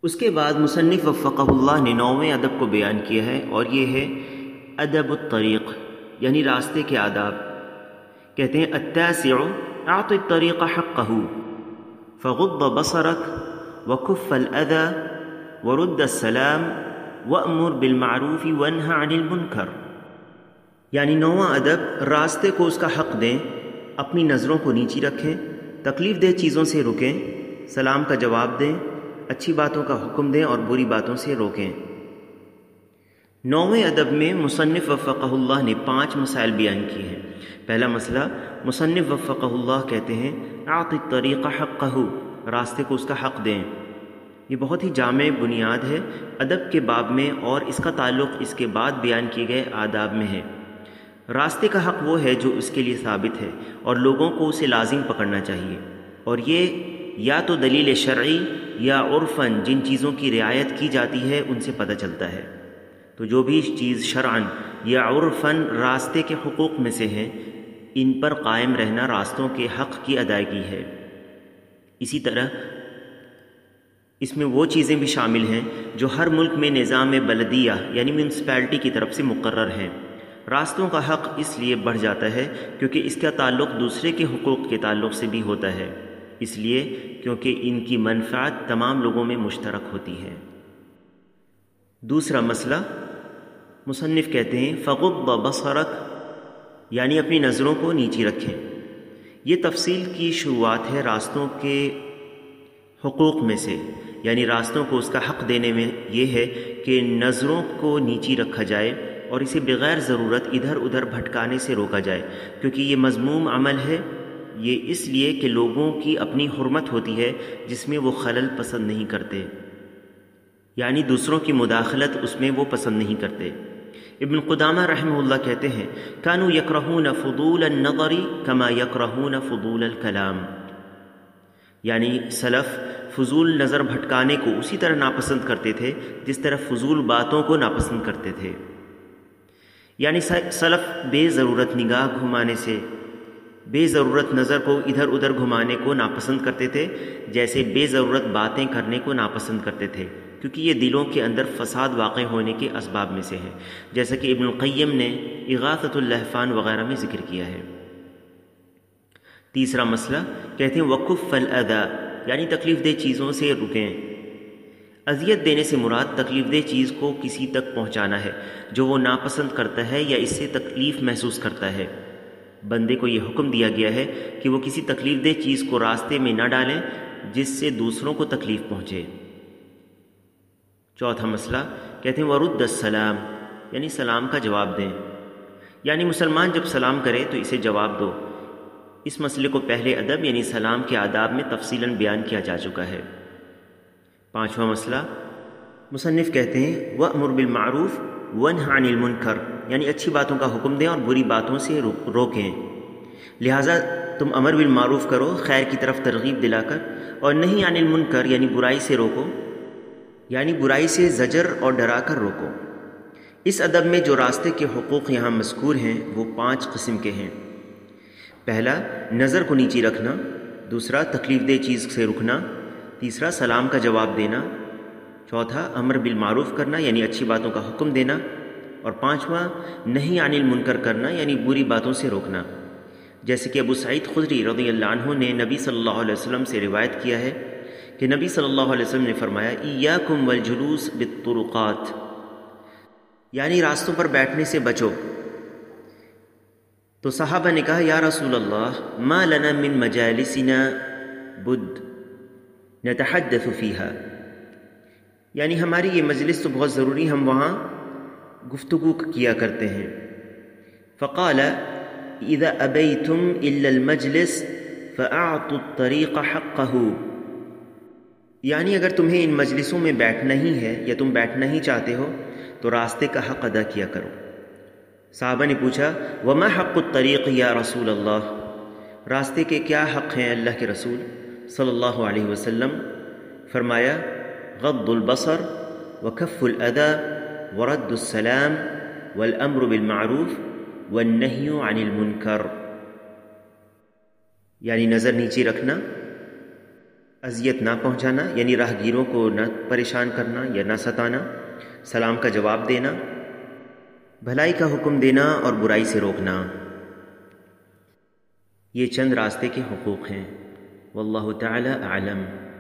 اس کے بعد مصنف وفقہ اللہ نے نویں ادب کو بیان کیا ہے، اور یہ ہے ادب الطریق، یعنی راستے کے آداب۔ کہتے ہیں التاسع اعط الطریق حقہ فغض بصرك وكف الاذى ورد السلام وامر بالمعروف وانهى عن المنکر، یعنی نواں ادب راستے کو اس کا حق دیں، اپنی نظروں کو نیچی رکھیں، تکلیف دہ چیزوں سے رکیں، سلام کا جواب دیں، اچھی باتوں کا حکم دیں اور بری باتوں سے روکیں۔ نویں ادب میں مصنف وفقہ اللہ نے 5 مسائل بیان کیے ہیں۔ پہلا مسئلہ، مصنف وفقہ اللہ کہتے ہیں اعط الطریق حقہ، راستے کو اس کا حق دیں۔ یہ بہت ہی جامع بنیاد ہے ادب کے باب میں، اور اس کا تعلق اس کے بعد بیان کیے گئے آداب میں ہے۔ راستے کا حق وہ ہے جو اس کے لیے ثابت ہے اور لوگوں کو اسے لازم پکڑنا چاہیے، اور یہ یا تو دلیل شرعی یا عرفاً جن چیزوں کی رعایت کی جاتی ہے ان سے پتہ چلتا ہے۔ تو جو بھی چیز شرعاً یا عرفاً راستے کے حقوق میں سے ہیں، ان پر قائم رہنا راستوں کے حق کی ادائیگی ہے۔ اسی طرح اس میں وہ چیزیں بھی شامل ہیں جو ہر ملک میں نظام بلدیہ یعنی میونسپلٹی کی طرف سے مقرر ہیں۔ راستوں کا حق اس لیے بڑھ جاتا ہے کیونکہ اس کا تعلق دوسرے کے حقوق کے تعلق سے بھی ہوتا ہے، اس لیے کیونکہ ان کی منفعت تمام لوگوں میں مشترک ہوتی ہے۔ دوسرا مسئلہ، مصنف کہتے ہیں فغض بصرک، یعنی اپنی نظروں کو نیچی رکھیں۔ یہ تفصیل کی شروعات ہے راستوں کے حقوق میں سے، یعنی راستوں کو اس کا حق دینے میں یہ ہے کہ نظروں کو نیچی رکھا جائے اور اسے بغیر ضرورت ادھر ادھر بھٹکانے سے روکا جائے، کیونکہ یہ مذموم عمل ہے۔ یہ اس لیے کہ لوگوں کی اپنی حرمت ہوتی ہے جس میں وہ خلل پسند نہیں کرتے، یعنی دوسروں کی مداخلت اس میں وہ پسند نہیں کرتے۔ ابن قدامہ رحمہ اللہ کہتے ہیں کانوا یکرہون فضول النظر کما یکرہون فضول الکلام، یعنی سلف فضول نظر بھٹکانے کو اسی طرح ناپسند کرتے تھے جس طرح فضول باتوں کو ناپسند کرتے تھے۔ یعنی سلف بے ضرورت نگاہ گھمانے سے، بے ضرورت نظر کو ادھر ادھر گھمانے کو ناپسند کرتے تھے، جیسے بے ضرورت باتیں کرنے کو ناپسند کرتے تھے، کیونکہ یہ دلوں کے اندر فساد واقع ہونے کے اسباب میں سے ہے، جیسا کہ ابن القیم نے اغاثۃ اللہفان وغیرہ میں ذکر کیا ہے۔ تیسرا مسئلہ، کہتے ہیں وکف الاذی، یعنی تکلیف دہ چیزوں سے رکیں۔ اذیت دینے سے مراد تکلیف دہ چیز کو کسی تک پہنچانا ہے جو وہ ناپسند کرتا ہے یا اس سے تکلیف محسوس کرتا ہے۔ بندے کو یہ حکم دیا گیا ہے کہ وہ کسی تکلیف دہ چیز کو راستے میں نہ ڈالیں جس سے دوسروں کو تکلیف پہنچے۔ چوتھا مسئلہ، کہتے ہیں ورد السلام، یعنی سلام کا جواب دیں، یعنی مسلمان جب سلام کرے تو اسے جواب دو۔ اس مسئلے کو پہلے ادب یعنی سلام کے آداب میں تفصیلاً بیان کیا جا چکا ہے۔ پانچواں مسئلہ، مصنف کہتے ہیں وَأْمُرْ بِالْمَعْرُوفِ وَانْهَ عَنِ الْمُنْكَرِ، یعنی اچھی باتوں کا حکم دیں اور بری باتوں سے روکیں۔ لہٰذا تم امر بالمعروف کرو خیر کی طرف ترغیب دلا کر، اور نہیں عن المنکر یعنی برائی سے روکو، یعنی برائی سے زجر اور ڈرا کر روکو۔ اس ادب میں جو راستے کے حقوق یہاں مذکور ہیں وہ 5 قسم کے ہیں۔ پہلا، نظر کو نیچی رکھنا۔ دوسرا، تکلیف دہ چیز سے رکنا۔ تیسرا، سلام کا جواب دینا۔ چوتھا، امر بالمعروف کرنا یعنی اچھی باتوں کا حکم دینا۔ اور پانچواں، نہی عن المنکر کرنا یعنی بری باتوں سے روکنا۔ جیسے کہ ابو سعید خدری رضی اللہ عنہ نے نبی صلی اللہ علیہ وسلم سے روایت کیا ہے کہ نبی صلی اللہ علیہ وسلم نے فرمایا ایاکم والجلوس بالطرقات، یعنی راستوں پر بیٹھنے سے بچو۔ تو صحابہ نے کہا یا رسول اللہ ما لنا من مجالسنا بد نتحدث فیہا، یعنی ہماری یہ مجلس تو بہت ضروری، ہم وہاں گفتگو کیا کرتے ہیں۔ فقال اذا ابیتم الا المجلس فاعطوا الطریق حقہ، یعنی اگر تمہیں ان مجلسوں میں بیٹھنا ہی ہے یا تم بیٹھنا ہی چاہتے ہو تو راستے کا حق ادا کیا کرو۔ صحابہ نے پوچھا وما حق الطریق یا رسول اللہ، راستے کے کیا حق ہیں اللہ کے رسول صلی اللہ علیہ وسلم؟ فرمایا غض البصر وکف الاذی ورد السلام والامر بالمعروف والنہی عن المنکر، یعنی نظر نیچی رکھنا، اذیت نہ پہنچانا یعنی راہگیروں کو نہ پریشان کرنا یا نہ ستانا، سلام کا جواب دینا، بھلائی کا حکم دینا اور برائی سے روکنا، یہ چند راستے کے حقوق ہیں۔ واللہ تعالی اعلم۔